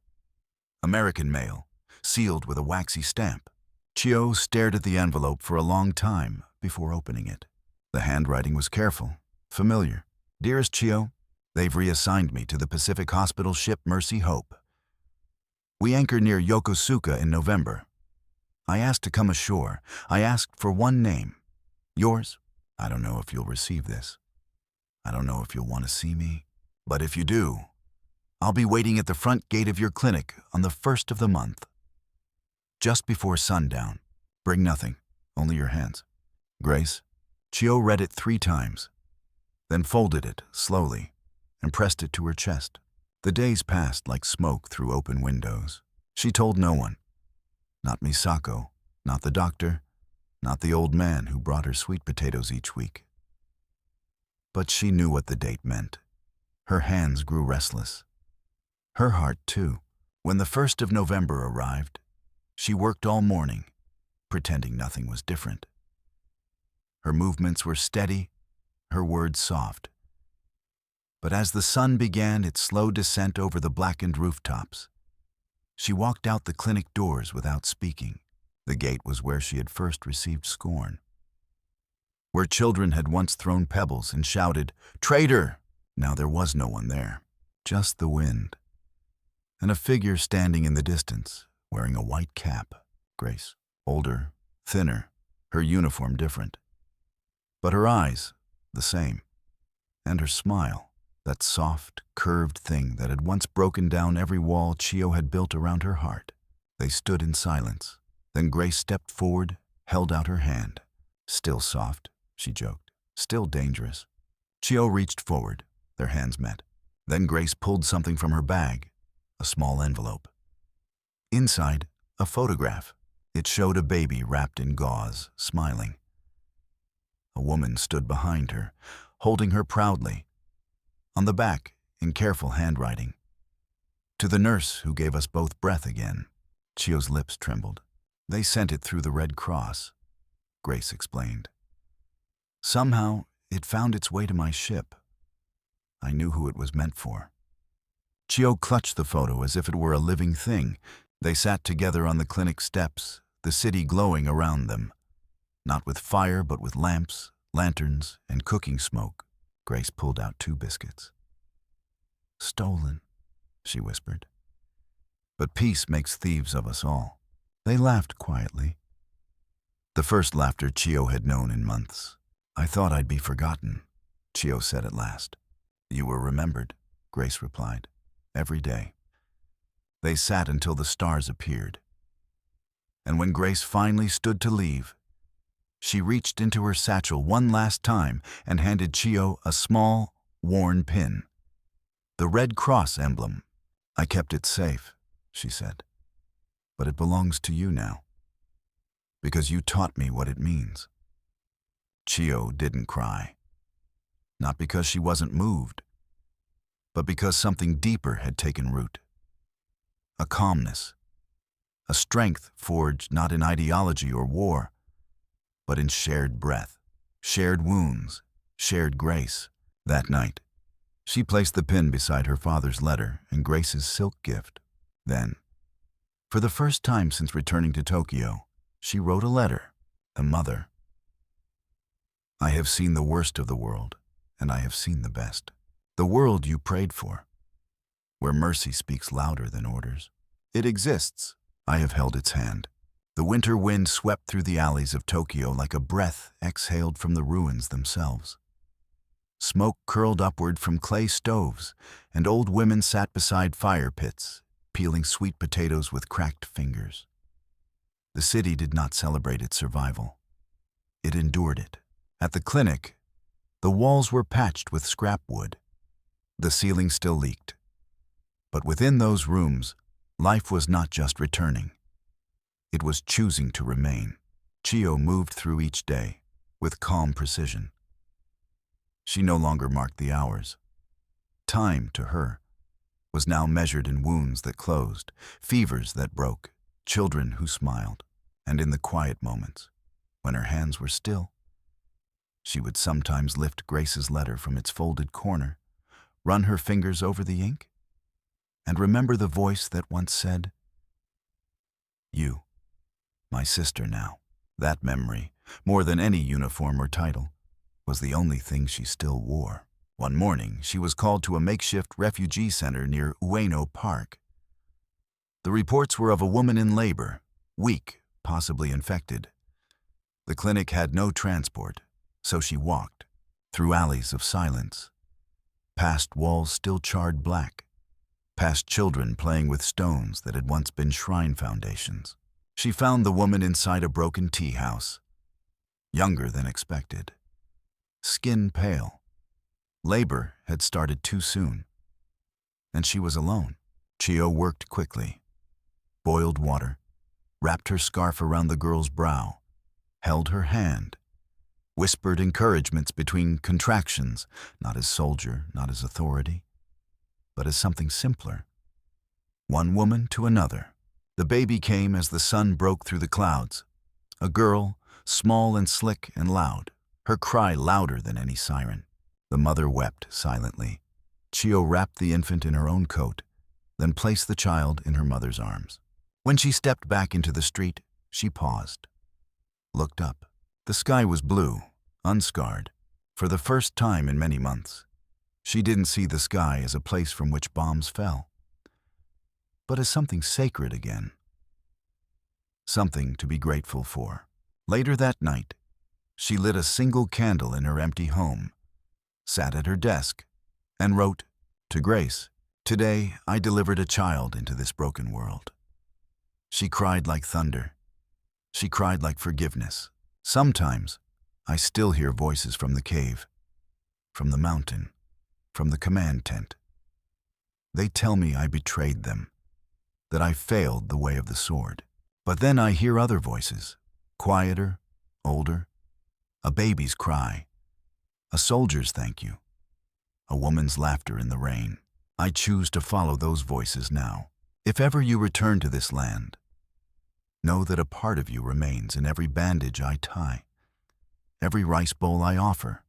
American mail, sealed with a waxy stamp. Chio stared at the envelope for a long time before opening it. The handwriting was careful, familiar. Dearest Chio, they've reassigned me to the Pacific Hospital ship Mercy Hope. We anchor near Yokosuka in November. I asked to come ashore. I asked for one name. Yours? I don't know if you'll receive this. I don't know if you'll want to see me. But if you do, I'll be waiting at the front gate of your clinic on the 1st of the month. Just before sundown. Bring nothing, only your hands. Grace. Chio read it 3 times, then folded it slowly and pressed it to her chest. The days passed like smoke through open windows. She told no one. Not Misako, not the doctor, not the old man who brought her sweet potatoes each week. But she knew what the date meant. Her hands grew restless. Her heart, too. When the 1st of November arrived, she worked all morning, pretending nothing was different. Her movements were steady, her words soft. But as the sun began its slow descent over the blackened rooftops, she walked out the clinic doors without speaking. The gate was where she had first received scorn. Where children had once thrown pebbles and shouted, "Traitor!" Now there was no one there, just the wind. And a figure standing in the distance, wearing a white cap. Grace, older, thinner, her uniform different. But her eyes, the same. And her smile, that soft, curved thing that had once broken down every wall Chio had built around her heart. They stood in silence. Then Grace stepped forward, held out her hand. Still soft, she joked. Still dangerous. Chio reached forward. Their hands met. Then Grace pulled something from her bag, a small envelope. Inside, a photograph. It showed a baby wrapped in gauze, smiling. A woman stood behind her, holding her proudly. On the back, in careful handwriting, "To the nurse who gave us both breath again." Chio's lips trembled. "They sent it through the Red Cross," Grace explained. "Somehow, it found its way to my ship. I knew who it was meant for." Chio clutched the photo as if it were a living thing. They sat together on the clinic steps, the city glowing around them. Not with fire, but with lamps, lanterns, and cooking smoke. Grace pulled out 2 biscuits. "Stolen," she whispered. "But peace makes thieves of us all." They laughed quietly. The first laughter Chio had known in months. "I thought I'd be forgotten," Chio said at last. "You were remembered," Grace replied. "Every day." They sat until the stars appeared. And when Grace finally stood to leave, she reached into her satchel one last time and handed Chio a small, worn pin. The Red Cross emblem. "I kept it safe," she said. "But it belongs to you now. Because you taught me what it means." Chio didn't cry. Not because she wasn't moved, but because something deeper had taken root. A calmness, a strength forged not in ideology or war, but in shared breath, shared wounds, shared grace. That night, she placed the pin beside her father's letter and Grace's silk gift. Then, for the first time since returning to Tokyo, she wrote a letter. "A mother. I have seen the worst of the world, and I have seen the best. The world you prayed for, where mercy speaks louder than orders. It exists. I have held its hand. The winter wind swept through the alleys of Tokyo like a breath exhaled from the ruins themselves. Smoke curled upward from clay stoves, and old women sat beside fire pits, peeling sweet potatoes with cracked fingers. The city did not celebrate its survival. It endured it. At the clinic, the walls were patched with scrap wood. The ceiling still leaked. But within those rooms, life was not just returning. It was choosing to remain. Chio moved through each day with calm precision. She no longer marked the hours. Time, to her, was now measured in wounds that closed, fevers that broke, children who smiled, and in the quiet moments, when her hands were still, she would sometimes lift Grace's letter from its folded corner, run her fingers over the ink, and remember the voice that once said, "You, my sister now." That memory, more than any uniform or title, was the only thing she still wore. One morning, she was called to a makeshift refugee center near Ueno Park. The reports were of a woman in labor, weak, possibly infected. The clinic had no transport, so she walked through alleys of silence, past walls still charred black, past children playing with stones that had once been shrine foundations. She found the woman inside a broken tea house, younger than expected, skin pale. Labor had started too soon, and she was alone. Chio worked quickly, boiled water, wrapped her scarf around the girl's brow, held her hand, whispered encouragements between contractions, not as soldier, not as authority, but as something simpler. One woman to another. The baby came as the sun broke through the clouds. A girl, small and slick and loud, her cry louder than any siren. The mother wept silently. Chio wrapped the infant in her own coat, then placed the child in her mother's arms. When she stepped back into the street, she paused, looked up. The sky was blue, unscarred. For the first time in many months, she didn't see the sky as a place from which bombs fell, but as something sacred again. Something to be grateful for. Later that night, she lit a single candle in her empty home, sat at her desk, and wrote to Grace, "Today I delivered a child into this broken world." She cried like thunder. She cried like forgiveness. Sometimes, I still hear voices from the cave, from the mountain, from the command tent. They tell me I betrayed them, that I failed the way of the sword. But then I hear other voices, quieter, older, a baby's cry, a soldier's thank you, a woman's laughter in the rain. I choose to follow those voices now. If ever you return to this land, know that a part of you remains in every bandage I tie, every rice bowl I offer,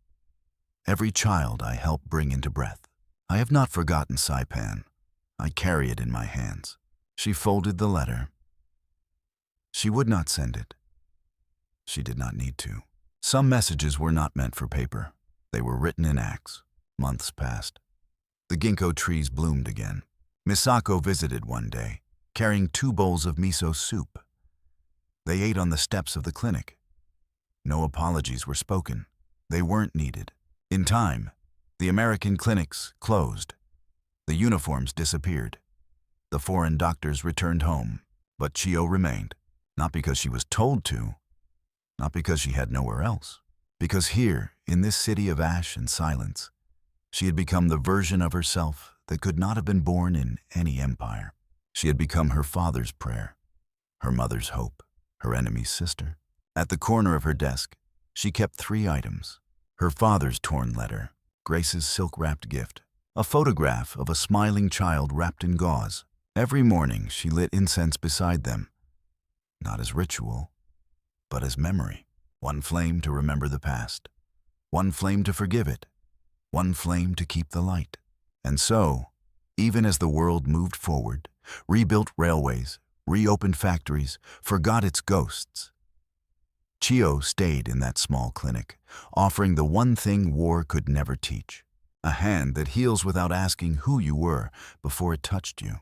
every child I help bring into breath. I have not forgotten Saipan. I carry it in my hands. She folded the letter. She would not send it. She did not need to. Some messages were not meant for paper. They were written in acts. Months passed. The ginkgo trees bloomed again. Misako visited one day, carrying 2 bowls of miso soup. They ate on the steps of the clinic. No apologies were spoken. They weren't needed. In time, the American clinics closed. The uniforms disappeared. The foreign doctors returned home, but Chio remained, not because she was told to, not because she had nowhere else, because here, in this city of ash and silence, she had become the version of herself that could not have been born in any empire. She had become her father's prayer, her mother's hope, her enemy's sister. At the corner of her desk, she kept 3 items: her father's torn letter, Grace's silk-wrapped gift, a photograph of a smiling child wrapped in gauze. Every morning she lit incense beside them, not as ritual, but as memory. One flame to remember the past, one flame to forgive it, one flame to keep the light. And so, even as the world moved forward, rebuilt railways, reopened factories, forgot its ghosts, Chio stayed in that small clinic, offering the one thing war could never teach: a hand that heals without asking who you were before it touched you.